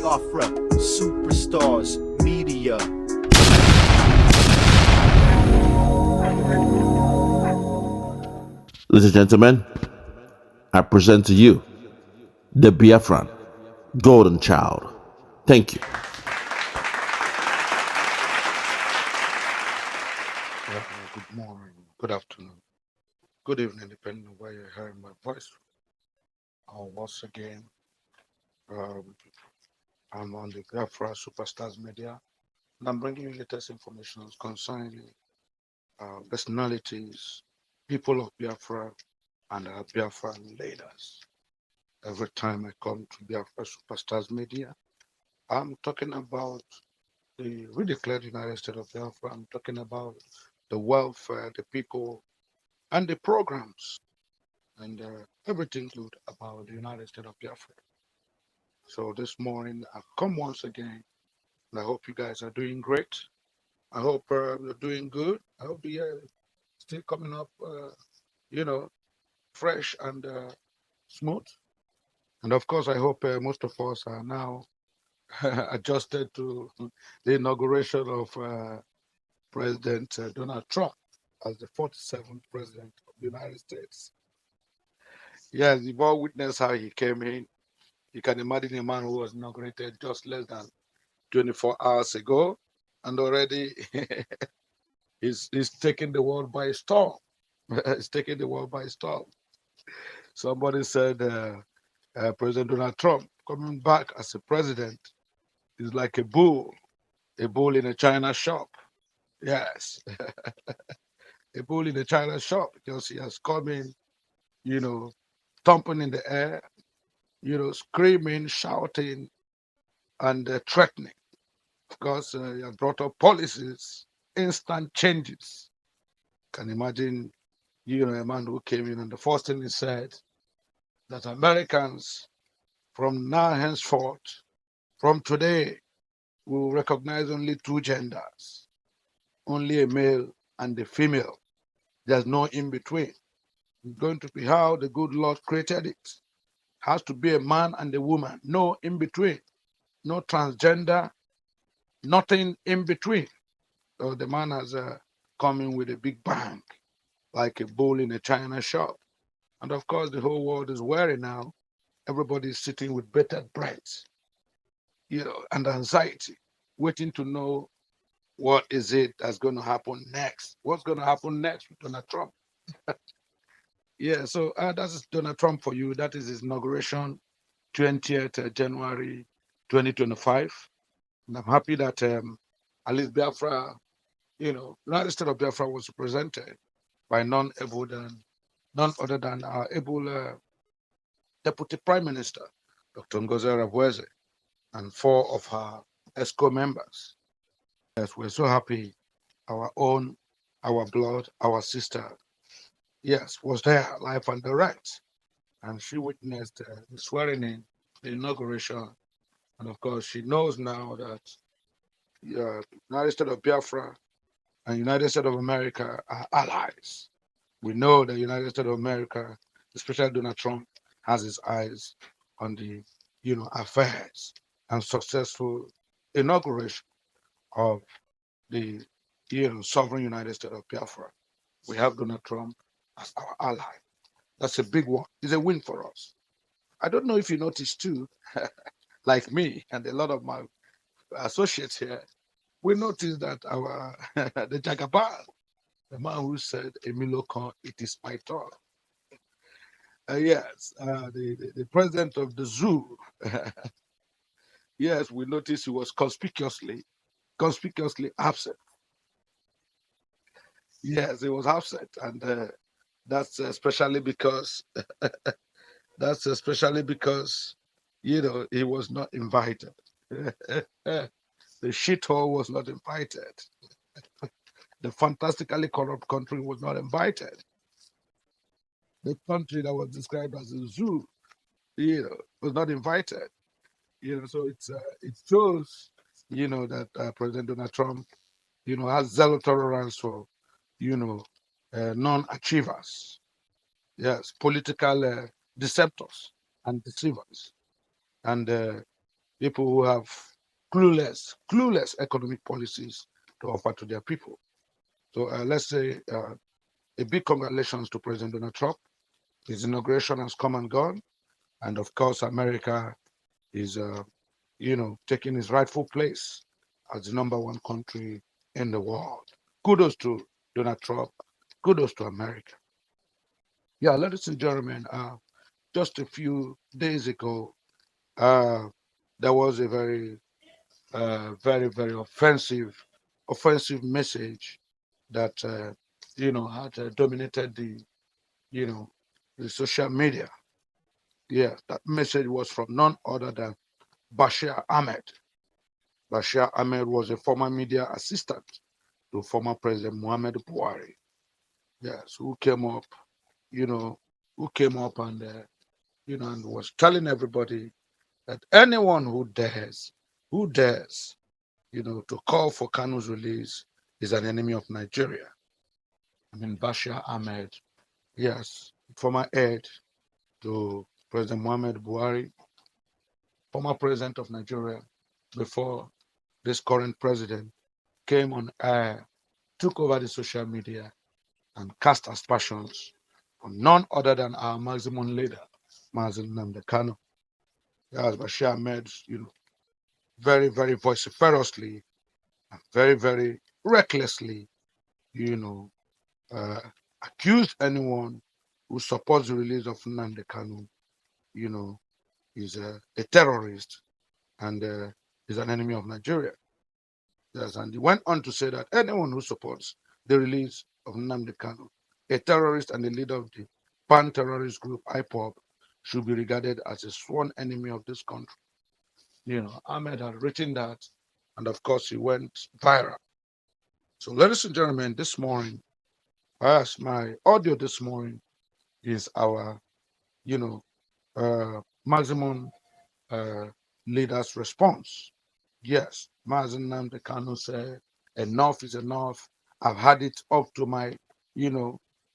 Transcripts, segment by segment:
Biafra, superstars, media. Ladies and gentlemen, I present to you the Biafran Golden Child. Thank you. Good morning, good afternoon, good evening, depending on where you're hearing my voice. Once again, I'm on the Biafra Superstars Media, and I'm bringing you latest information concerning personalities, people of Biafra, and Biafra leaders. Every time I come to Biafra Superstars Media, I'm talking about the redeclared United States of Biafra. I'm talking about the welfare, the people, and the programs, and everything good about the United States of Biafra. So this morning I've come once again, and I hope you guys are doing great. I hope you're doing good. I hope the year is still coming up, fresh and smooth. And of course, I hope most of us are now adjusted to the inauguration of President Donald Trump as the 47th president of the United States. Yes, you've all witnessed how he came in. You can imagine a man who was inaugurated just less than 24 hours ago, and already he's taking the world by storm. He's taking the world by storm. Somebody said President Donald Trump coming back as a president is like a bull in a China shop. Yes, a bull in a China shop, because he has come in, thumping in the air, screaming, shouting, and threatening. Of course, he has brought up policies, instant changes. Can imagine, a man who came in and the first thing he said that Americans from now henceforth, from today, will recognize only two genders, only a male and a female. There's no in between. It's going to be how the good Lord created it. Has to be a man and a woman, no in between, no transgender, nothing in between. So the man has come in with a big bang, like a bull in a China shop. And of course, the whole world is weary now. Everybody's sitting with bated breath, and anxiety, waiting to know what is it that's going to happen next. What's going to happen next with Donald Trump? Yeah, so that is Donald Trump for you. That is his inauguration, 20th January 2025. And I'm happy that at least Biafra, United States of Biafra was represented by none other than our able Deputy Prime Minister, Dr. Ngozi Okonjo-Iweala, and 4 of her ESCO members. Yes, we're so happy. Our own, our blood, our sister, yes, was there, live and direct. And she witnessed the swearing in, the inauguration. And of course, she knows now that United States of Biafra and United States of America are allies. We know that United States of America, especially Donald Trump, has his eyes on the, affairs and successful inauguration of the, sovereign United States of Biafra. We have Donald Trump as our ally. That's a big one. It's a win for us. I don't know if you noticed too, like me and a lot of my associates here, we noticed that our the Jagaban, the man who said, Emilio Khan, it is my turn. Yes, the president of the zoo. Yes, we noticed he was conspicuously absent. Yes, he was absent, and that's especially because he was not invited. The shithole was not invited. The fantastically corrupt country was not invited. The country that was described as a zoo, was not invited. So it shows, that President Donald Trump, has zero tolerance for, non-achievers. Yes, political deceptors and deceivers. And people who have clueless economic policies to offer to their people. So let's say a big congratulations to President Donald Trump. His inauguration has come and gone, and of course, America is, taking his rightful place as the #1 country in the world. Kudos to Donald Trump. Kudos to America. Yeah, ladies and gentlemen, just a few days ago, uh, there was a very offensive message that had dominated you know the social media. Yeah, that message was from none other than Bashir Ahmed. Bashir Ahmed was a former media assistant to former President Muhammad Buhari. Yes, who came up, you know, and was telling everybody that anyone who dares, to call for Kanu's release is an enemy of Nigeria. I mean, Bashir Ahmed, yes, former aide to President Muhammad Buhari, former president of Nigeria before this current president, came on air, took over the social media, and cast aspersions on none other than our maximum leader, Nnamdi Kanu. Yes, Bashir Ahmed, very vociferously and very recklessly, you know, uh, accused anyone who supports the release of Nnamdi Kanu, you know, is a terrorist and is an enemy of Nigeria. Yes, and he went on to say that anyone who supports the release of Nnamdi Kanu, a terrorist and the leader of the pan-terrorist group IPOB, should be regarded as a sworn enemy of this country. Ahmed had written that, and of course he went viral. So, ladies and gentlemen, this morning, as my audio this morning is our, maximum leader's response. Yes, Mazen Nnamdi Kanu said, enough is enough. I've had it up to my,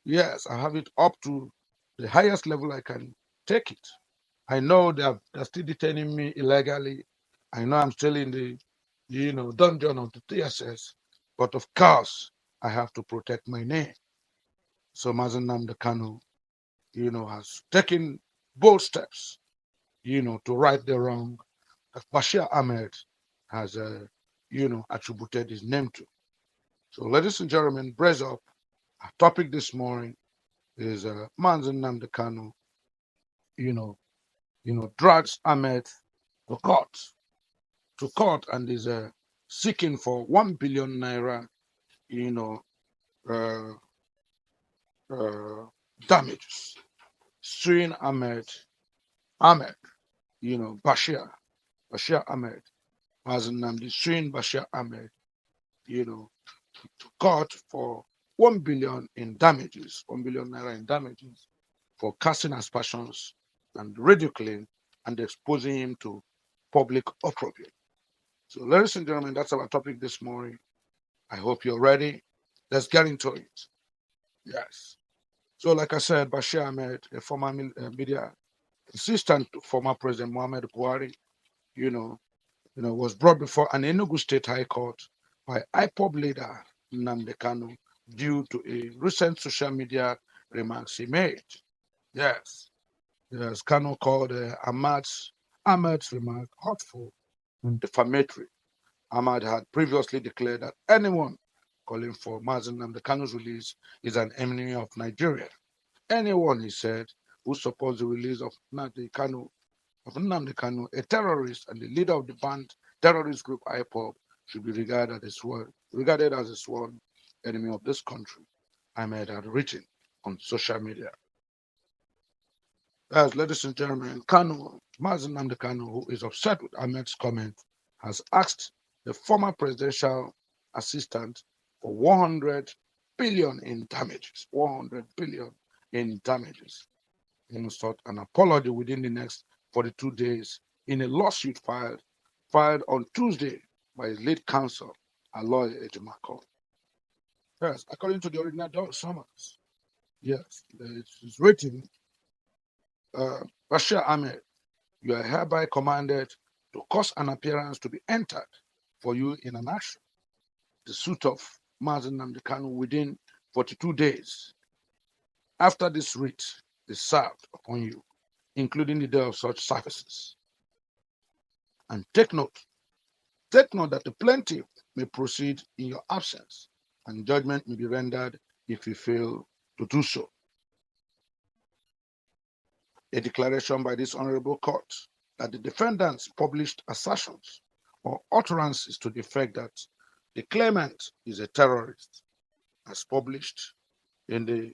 yes, I have it up to the highest level I can take it. I know they're still detaining me illegally. I know I'm still in the, dungeon of the TSS, but of course, I have to protect my name. So Mazen Nnamdi Kanu, has taken bold steps, to right the wrong that Bashir Ahmed has, attributed his name to. So, ladies and gentlemen, brace up. Our topic this morning is Mazen Nnamdi Kanu, you know, drags Ahmed to court, and is seeking for 1 billion naira, you know, uh, damages, suing Ahmed, Bashir Ahmed, Mazen Nnamdi suing Bashir Ahmed, to court for 1 billion in damages, 1 billion naira in damages for casting aspersions and ridiculing and exposing him to public opprobrium. So, ladies and gentlemen, that's our topic this morning. I hope you're ready. Let's get into it. Yes. So, like I said, Bashir Ahmed, a former media assistant to former President Muhammad Buhari, was brought before an Enugu State High Court by IPOB leader Nnamdi Kanu due to a recent social media remarks he made. Yes, Kanu called Ahmad's remark hurtful and defamatory. Ahmad had previously declared that anyone calling for Mazen Nnamdi Kanu's release is an enemy of Nigeria. Anyone, he said, who supports the release of Nnamdi Kanu, a terrorist and the leader of the banned terrorist group IPOB, should be regarded as a sworn enemy of this country. Ahmed had written on social media. As ladies and gentlemen, Mazen Nnamdi Kanu, who is upset with Ahmed's comment, has asked the former presidential assistant for 100 billion in damages. 100 billion in damages. He must sought an apology within the next 42 days in a lawsuit filed on Tuesday by his lead counsel, Aloy Ejimako. Yes, according to the original summons. Yes, it's written, Bashir Ahmed, you are hereby commanded to cause an appearance to be entered for you in an action, the suit of Nnamdi Kanu within 42 days after this writ is served upon you, including the day of such services. And take note that the plaintiff may proceed in your absence, and judgment may be rendered if you fail to do so. A declaration by this honorable court that the defendants published assertions or utterances to the effect that the claimant is a terrorist, as published in the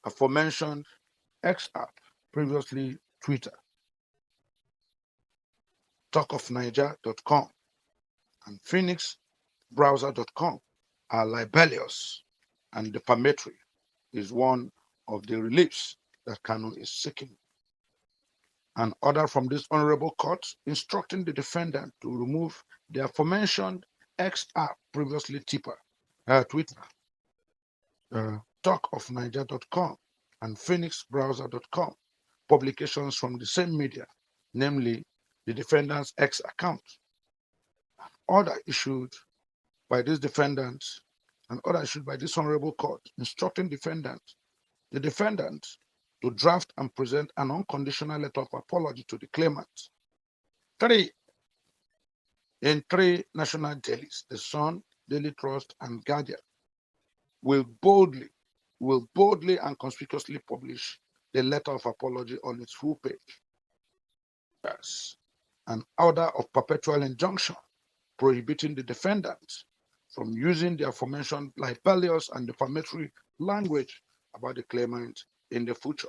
aforementioned X app, previously Twitter, talkofniger.com, and phoenixbrowser.com are libelous and defamatory is one of the reliefs that Kanu is seeking. An order from this honorable court instructing the defendant to remove the aforementioned X app, previously Twitter, talkofniger.com, and phoenixbrowser.com, publications from the same media, namely the defendant's X account. Order issued by this defendant, an order issued by this honorable court instructing the defendant to draft and present an unconditional letter of apology to the claimant. 3. In 3 national dailies, The Sun, Daily Trust, and Guardian will boldly and conspicuously publish the letter of apology on its full page. Yes. An order of perpetual injunction prohibiting the defendant from using the aforementioned libelous and defamatory language about the claimant in the future.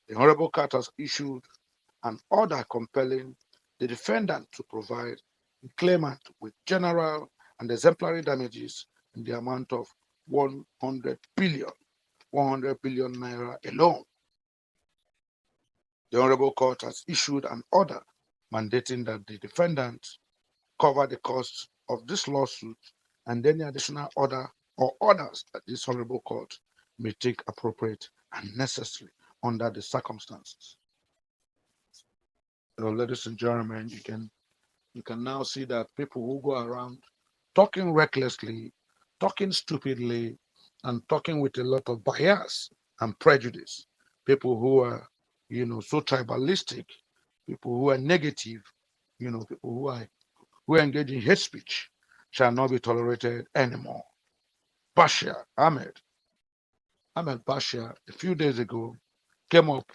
The Honorable Court has issued an order compelling the defendant to provide the claimant with general and exemplary damages in the amount of 100 billion naira alone. The Honorable Court has issued an order mandating that the defendant cover the costs of this lawsuit and any additional order or orders that this Honorable Court may take appropriate and necessary under the circumstances. So, ladies and gentlemen, you can now see that people who go around talking recklessly, talking stupidly, and talking with a lot of bias and prejudice, people who are, so tribalistic, people who are negative, people who engage in hate speech shall not be tolerated anymore. Bashir Ahmed Bashir, a few days ago, came up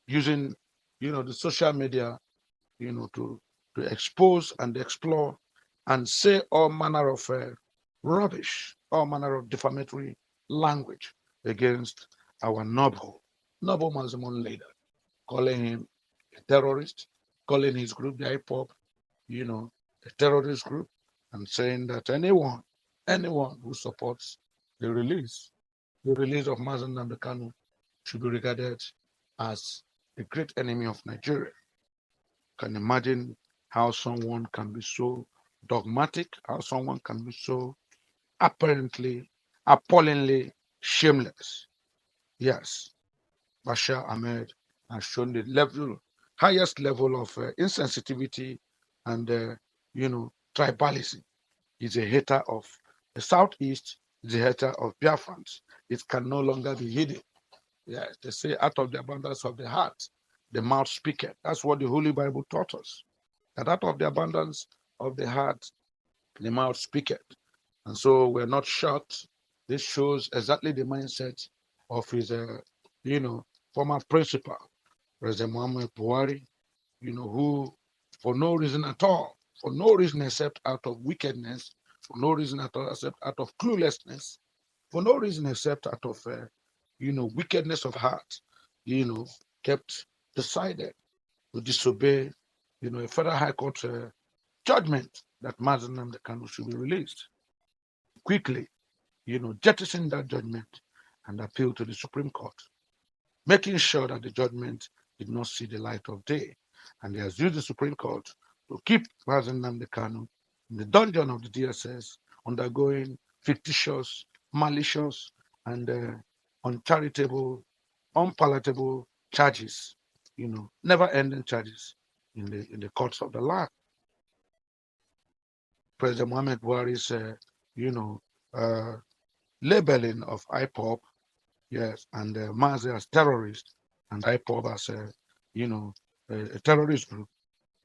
using, the social media, to expose and explore and say all manner of rubbish, all manner of defamatory language against our noble Muslim leader, calling him a terrorist, calling his group the IPOP, a terrorist group, and saying that anyone who supports the release of Nnamdi Kanu should be regarded as a great enemy of Nigeria. Can imagine how someone can be so dogmatic, how someone can be so apparently, appallingly shameless. Yes, Bashir Ahmed has shown the highest level of insensitivity and, tribalism. He's a hater of the Southeast, he's a hater of Biafrans. It can no longer be hidden. Yes, they say out of the abundance of the heart, the mouth speaketh. That's what the Holy Bible taught us. That out of the abundance of the heart, the mouth speaketh. And so we're not shocked. This shows exactly the mindset of his, former principal, President Muhammad Buhari, who, for no reason at all, for no reason except out of wickedness, for no reason at all except out of cluelessness, for no reason except out of, wickedness of heart, kept decided to disobey, a federal high court judgment that Nnamdi Kanu should be released. Quickly, jettison that judgment and appeal to the Supreme Court, making sure that the judgment did not see the light of day. And he has used the Supreme Court to keep Nnamdi Kanu in the dungeon of the DSS, undergoing fictitious, malicious, and uncharitable, unpalatable charges, never-ending charges in the courts of the land. President Mohamed Buhari's, labeling of IPOB, yes, and Mazi as terrorist, and IPOB as a terrorist group,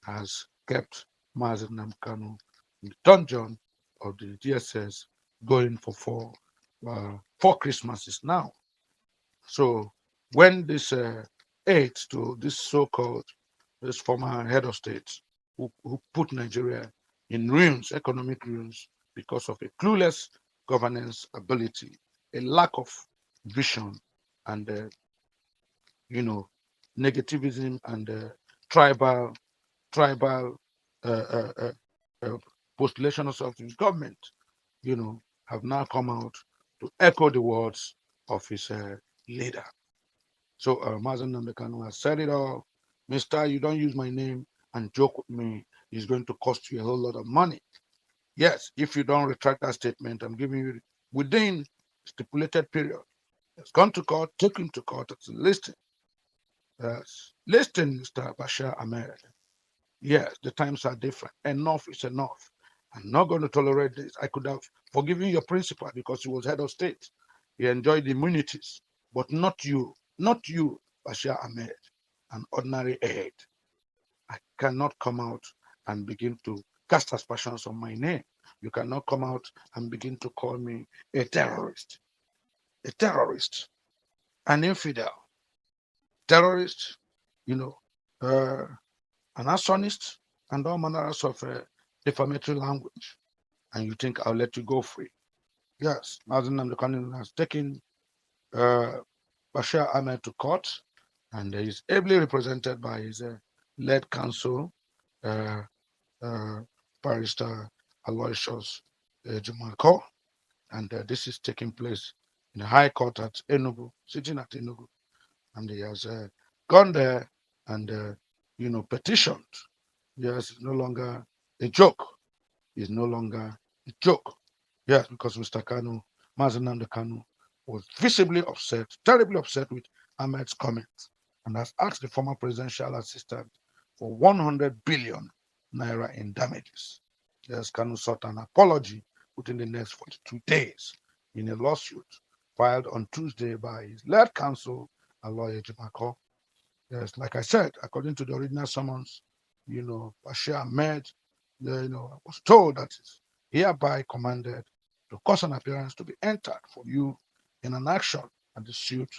has kept Mazi Nnamdi Kanu in the dungeon of the DSS going for four Christmases now. So when this aid to this former head of state who put Nigeria in ruins, economic ruins, because of a clueless governance ability, a lack of vision, and negativism and tribal tribal uh, uh, uh, uh, postulations of his government, have now come out to echo the words of his leader. So Mazen Nnamdi Kanu has said it all. Mister, you don't use my name and joke with me. It's going to cost you a whole lot of money. Yes, if you don't retract that statement, I'm giving you within stipulated period. It's gone to court, take him to court. It's listing. Yes. Listen, Mr. Bashir Ahmed. Yes, the times are different. Enough is enough. I'm not going to tolerate this. I could have forgiven your principal because he was head of state. He enjoyed immunities, but not you, Bashir Ahmed, an ordinary aide. I cannot come out and begin to cast aspersions on my name. You cannot come out and begin to call me a terrorist, an infidel, terrorist, you know, uh, an arsonist, and all manners of defamatory language. And you think I'll let you go free? Yes, Mazen Nnamdi Kanu has taken Bashir Ahmed to court, and he is ably represented by his lead counsel, uh, uh, Barrister Aloysius Jumanko, and this is taking place in the High Court at Enugu, sitting at Enugu, and he has gone there and petitioned. Yes, it's no longer a joke. It's no longer a joke. Yes, because Mr. Kanu, Mazen Nnamdi Kanu, was visibly upset, terribly upset with Ahmed's comments, and has asked the former presidential assistant for 100 billion naira in damages. Yes, Kanu sought an apology within the next 42 days in a lawsuit filed on Tuesday by his lead counsel, lawyer Jimako. Yes, like I said, according to the original summons, Bashir Ahmed, was told that it's hereby commanded to cause an appearance to be entered for you in an action at the suit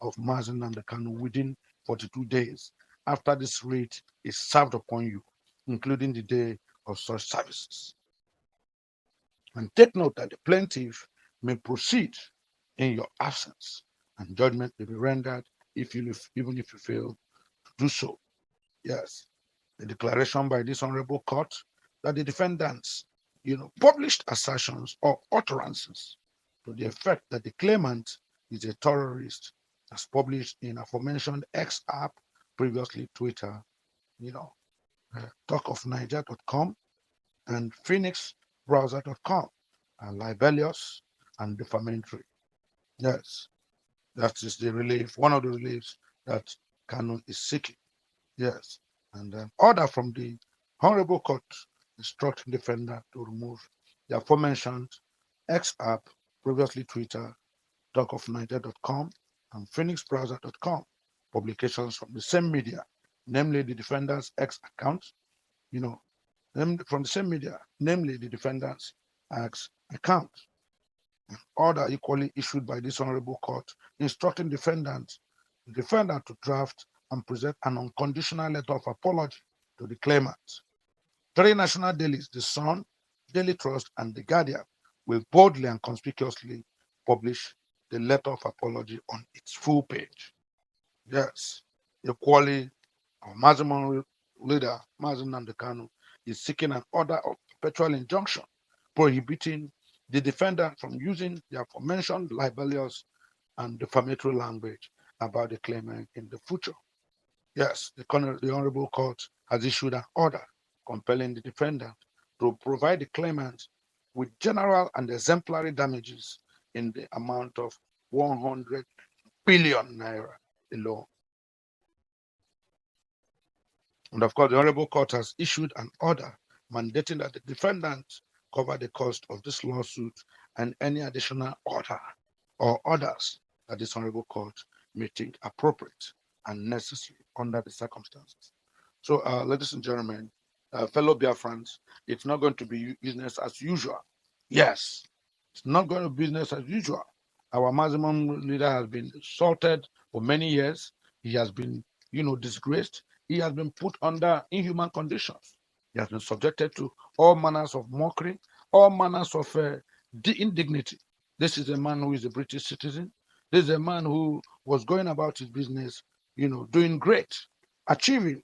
of Mazen Nnamdi Kanu within 42 days after this writ is served upon you, including the day of such services. And take note that the plaintiff may proceed in your absence, and judgment may be rendered even if you fail to do so. Yes, the declaration by this honorable court that the defendants, published assertions or utterances to the effect that the claimant is a terrorist, as published in aforementioned X app, previously Twitter, talkofniger.com and phoenixbrowser.com, are libelous and defamatory. Yes, that is the relief, one of the reliefs that Kanu is seeking. Yes, and an order from the Honorable Court instructing defendant to remove the aforementioned X app, previously Twitter, talkofniger.com, and phoenixbrowser.com publications from the same media, namely the defendant's X account, from the same media, namely the defendant's X account. An order equally issued by this Honorable Court instructing the defendant to draft and present an unconditional letter of apology to the claimant. Three national dailies, The Sun, Daily Trust, and The Guardian, will boldly and conspicuously publish the letter of apology on its full page. Yes, equally, our maximum leader, Mazen Nnamdi Kanu, is seeking an order of perpetual injunction prohibiting the defendant from using the aforementioned libelous and defamatory language about the claimant in the future. Yes, the Honorable Court has issued an order compelling the defendant to provide the claimant with general and exemplary damages in the amount of 100 billion naira alone. And of course, the Honorable Court has issued an order mandating that the defendant cover the cost of this lawsuit and any additional order or orders that this honorable court may think appropriate and necessary under the circumstances. So, ladies and gentlemen, fellow Biafrans, it's not going to be business as usual. Yes, it's not going to be business as usual. Our maximum leader has been assaulted for many years. He has been, disgraced. He has been put under inhuman conditions. He has been subjected to all manners of mockery, all manners of indignity. This is a man who is a British citizen. This is a man who was going about his business, doing great, achieving,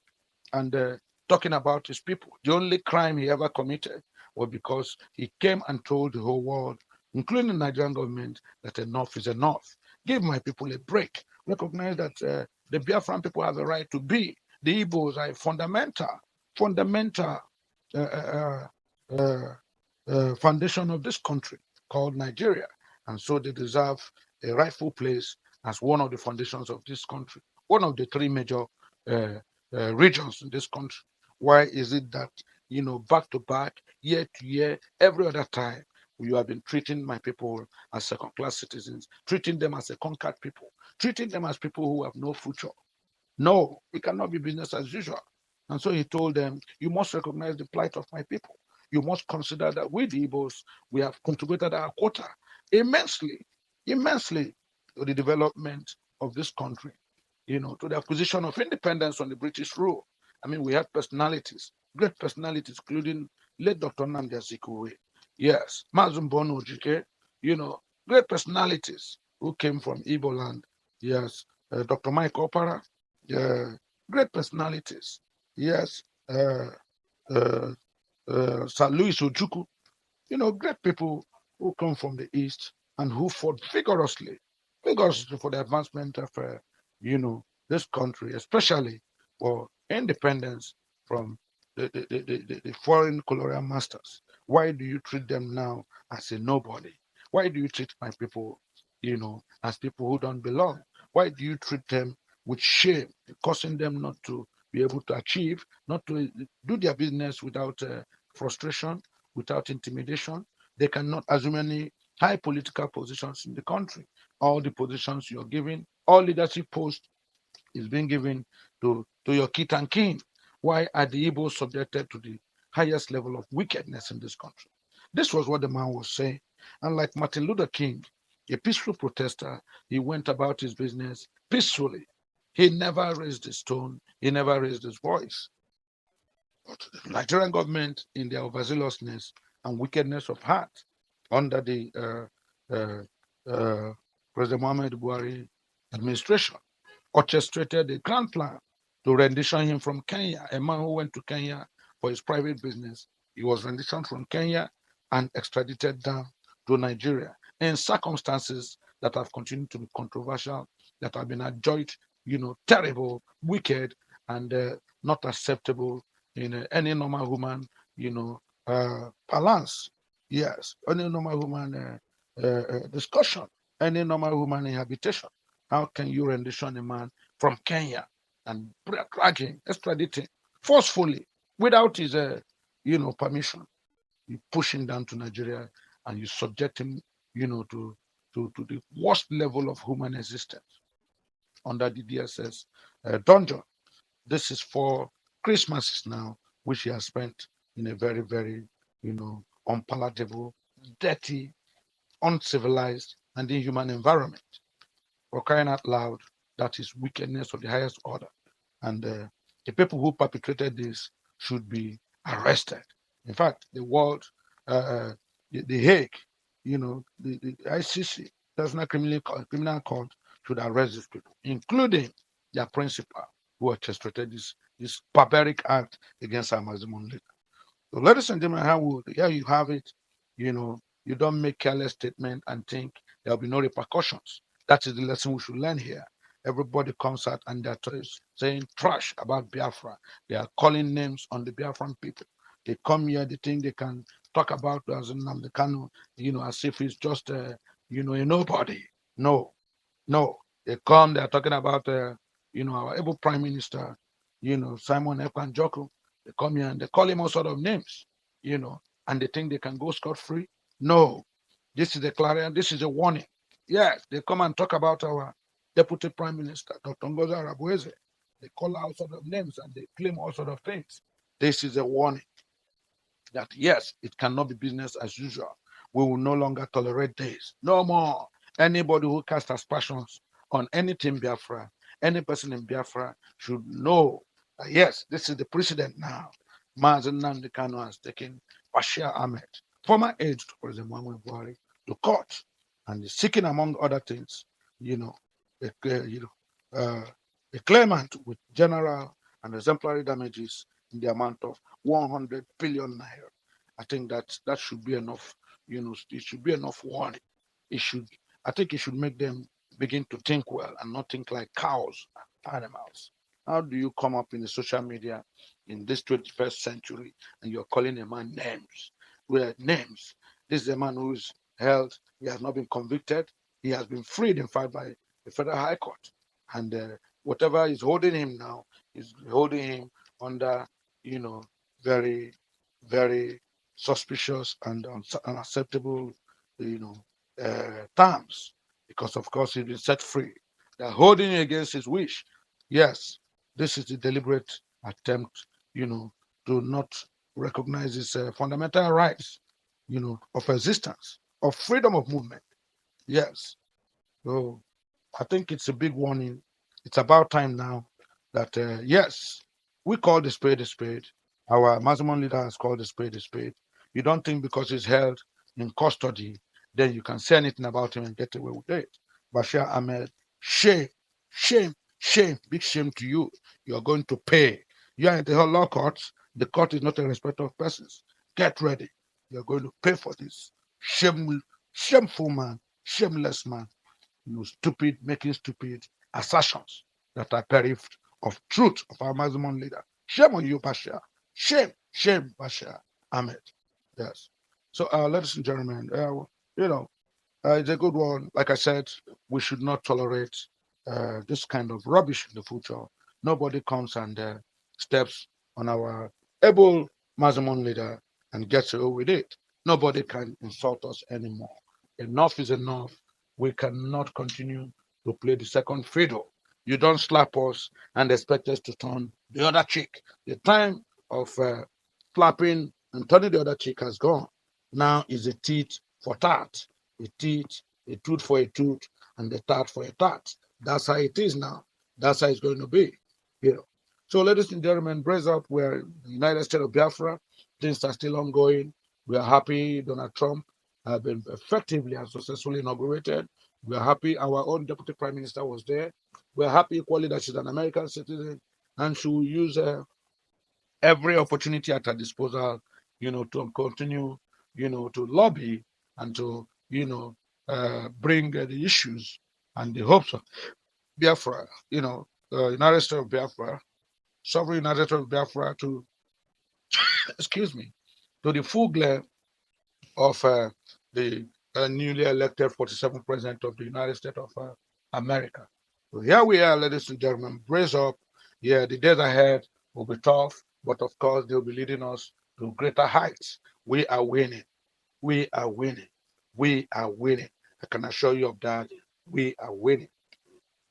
and talking about his people. The only crime he ever committed was because he came and told the whole world, including the Nigerian government, that enough is enough. Give my people a break. Recognize that the Biafran people have a right to be. The Igbos are a fundamental uh, uh, uh, foundation of this country called Nigeria. And so they deserve a rightful place as one of the foundations of this country, one of the three major regions in this country. Why is it that, back to back, year to year, every other time, you have been treating my people as second-class citizens, treating them as a conquered people, treating them as people who have no future? No, it cannot be business as usual. And so he told them, you must recognize the plight of my people. You must consider that we, the Igbos, we have contributed our quota immensely, immensely to the development of this country, to the acquisition of independence from the British rule. I mean, we had personalities, great personalities, including late Dr. Nnamdi Kanu'S. Yes, Mazum Bono Ojike, great personalities who came from Igbo land. Yes, Dr. Mike Opara, great personalities. Yes, uh, Sir Louis Ojukwu, great people who come from the East and who fought vigorously for the advancement of, this country, especially for independence from the foreign colonial masters. Why do you treat them now as a nobody? Why do you treat my people, as people who don't belong? Why do you treat them with shame, causing them not to be able to achieve, not to do their business without frustration, without intimidation? They cannot assume any high political positions in the country. All the positions you're giving, all leadership posts is being given to your kith and kin. Why are the Igbos subjected to the highest level of wickedness in this country? This was what the man was saying. And like Martin Luther King, a peaceful protester, he went about his business peacefully. He never raised his tone, he never raised his voice. But the Nigerian government, in their overzealousness and wickedness of heart, under the President Muhammad Buhari administration, orchestrated a grand plan to rendition him from Kenya. A man who went to Kenya for his private business, he was renditioned from Kenya and extradited down to Nigeria in circumstances that have continued to be controversial, that have been adjudged, terrible, wicked, and not acceptable in any normal human, balance. Yes, any normal human discussion, any normal human habitation. How can you rendition a man from Kenya and drag him, extradite him forcefully without his, permission? You push him down to Nigeria and you subject him, to the worst level of human existence under the DSS dungeon. This is for Christmases now, which he has spent in a very, very, unpalatable, dirty, uncivilized, and inhuman environment. For crying out loud, that is wickedness of the highest order. And the people who perpetrated this should be arrested. In fact, the world, the Hague, the ICC, International Criminal Court, should arrest these people, including their principal, who orchestrated this barbaric act against our maximum leader. So, ladies and gentlemen, here you have it. You don't make careless statement and think there'll be no repercussions. That is the lesson we should learn here. Everybody comes out and they're saying trash about Biafra. They are calling names on the Biafran people. They come here, they think they can talk about as Nnamdi Kanu, as if he's just, a nobody. No, no. They come, they're talking about, our able prime minister, Simon Ekwan Joko. They come here and they call him all sort of names, and they think they can go scot-free. No, this is a clarion, this is a warning. Yes, they come and talk about our Deputy Prime Minister, Dr. Ngozi Arabueze. They call out sort of names and they claim all sort of things. This is a warning that yes, it cannot be business as usual. We will no longer tolerate this. No more. Anybody who casts aspersions on anything Biafra, any person in Biafra should know that yes, this is the precedent now. Nnamdi Kanu'S has taken Bashir Ahmed, former aide to President Muhammad Buhari, to court and is seeking, among other things, you know, a claimant with general and exemplary damages in the amount of 100 billion naira. I think that should be enough. It should be enough warning. It should. I think it should make them begin to think well and not think like cows and animals. How do you come up in the social media in this 21st century and you're calling a man names? Well, names. This is a man who is held. He has not been convicted. He has been freed, in fact, by the Federal High Court. And whatever is holding him now is holding him under, very, very suspicious and unacceptable, terms, because of course he's been set free. They're holding him against his wish. Yes, this is the deliberate attempt, to not recognize his fundamental rights, of existence, of freedom of movement. Yes. So I think it's a big warning. It's about time now that, yes, we call the spade a spade. Our Muslim leader has called the spade a spade. You don't think because he's held in custody, then you can say anything about him and get away with it. Bashir Ahmed, shame, shame, shame, big shame to you. You're going to pay. You are in the law court. The court is not a respect of persons. Get ready. You're going to pay for this. Shameful man, shameless man, stupid, making stupid assertions that are bereft of truth of our Muslim leader. Shame on you, Bashir. Shame, shame, Bashir Ahmed. Yes. So, ladies and gentlemen, it's a good one. Like I said, we should not tolerate this kind of rubbish in the future. Nobody comes and steps on our able Muslim leader and gets away with it. Nobody can insult us anymore. Enough is enough. We cannot continue to play the second fiddle. You don't slap us and expect us to turn the other cheek. The time of slapping and turning the other cheek has gone. Now is a teeth for tat, a teeth, a tooth for a tooth, and a tat for a tat. That's how it is now. That's how it's going to be. So, ladies and gentlemen, brace up. We're in the United States of Biafra. Things are still ongoing. We are happy Donald Trump has been effectively and successfully inaugurated. We are happy our own Deputy Prime Minister was there. We are happy equally that she's an American citizen and she will use every opportunity at her disposal, to continue, to lobby and to, bring the issues and the hopes of Biafra, United States of Biafra, sovereign United States of Biafra to, excuse me, to the full glare of the newly elected 47th President of the United States of America. So here we are, ladies and gentlemen, brace up. Yeah, the days ahead will be tough, but of course they'll be leading us to greater heights. We are winning. We are winning. We are winning. I can assure you of that. We are winning.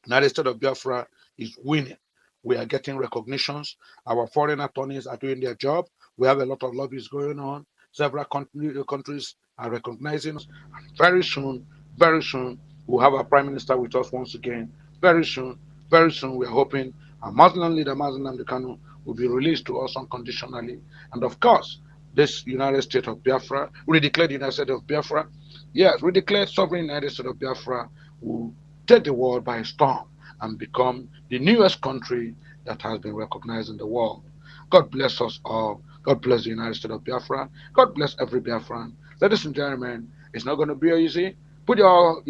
United States of Biafra is winning. We are getting recognitions. Our foreign attorneys are doing their job. We have a lot of lobbies going on. Several countries are recognizing us. And very soon, we'll have our Prime Minister with us once again. Very soon, we're hoping our Muslim leader, Nnamdi Kanu, will be released to us unconditionally. And of course, this United States of Biafra, we declared the United States of Biafra. Yes, we declared sovereign United States of Biafra will take the world by storm and become the newest country that has been recognized in the world. God bless us all. God bless the United States of Biafra. God bless every Biafran. Ladies and gentlemen, it's not going to be easy. Put your,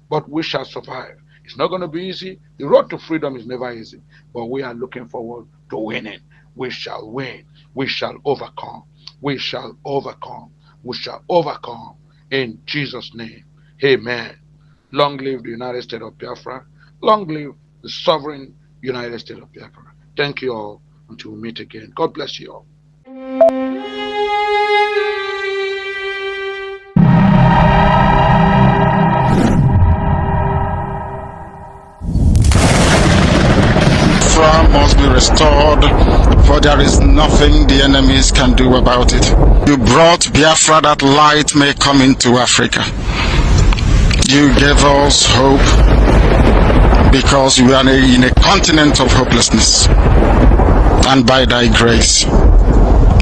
but we shall survive. It's not going to be easy. The road to freedom is never easy, but we are looking forward to winning. We shall win. We shall overcome. We shall overcome. We shall overcome. In Jesus' name, amen. Long live the United States of Biafra. Long live the sovereign United States of Biafra. Thank you all until we meet again. God bless you all. restored, for there is nothing the enemies can do about it. You brought Biafra that light may come into Africa. You gave us hope because we are in a continent of hopelessness. And by thy grace,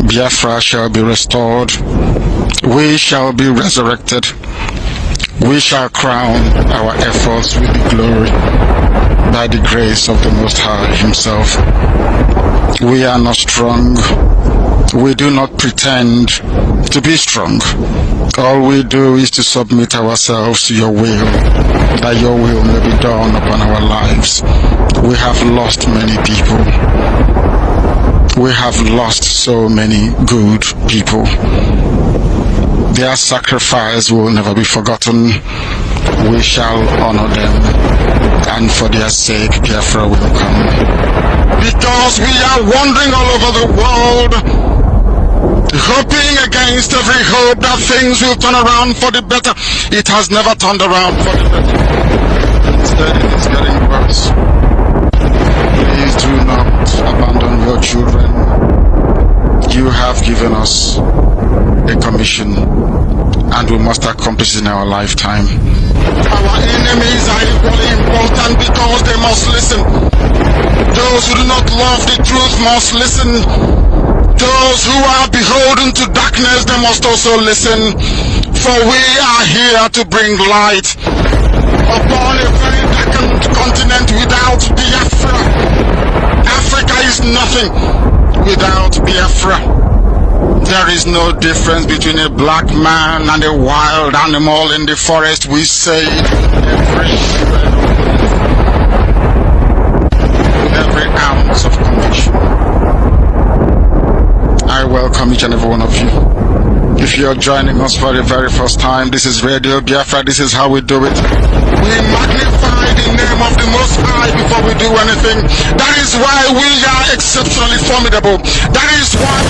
Biafra shall be restored. We shall be resurrected. We shall crown our efforts with the glory by the grace of the Most High Himself. We are not strong. We do not pretend to be strong. All we do is to submit ourselves to your will, that your will may be done upon our lives. We have lost many people. We have lost so many good people. Their sacrifice will never be forgotten. We shall honor them, and for their sake, Biafra will come. Because we are wandering all over the world, hoping against every hope that things will turn around for the better. It has never turned around for the better. Instead, it is getting worse. Please do not abandon your children. You have given us a commission, and we must accomplish it in our lifetime. Our enemies are equally important because they must listen. Those who do not love the truth must listen. Those who are beholden to darkness, they must also listen. For we are here to bring light upon a very darkened continent without Biafra. Africa is nothing without Biafra. There is no difference between a black man and a wild animal in the forest. We say it with every ounce of conviction. I welcome each and every one of you. If you're joining us for the very first time, this is Radio Biafra. This is how we do it. We magnify the name of the Most High before we do anything. That is why we are exceptionally formidable. That is why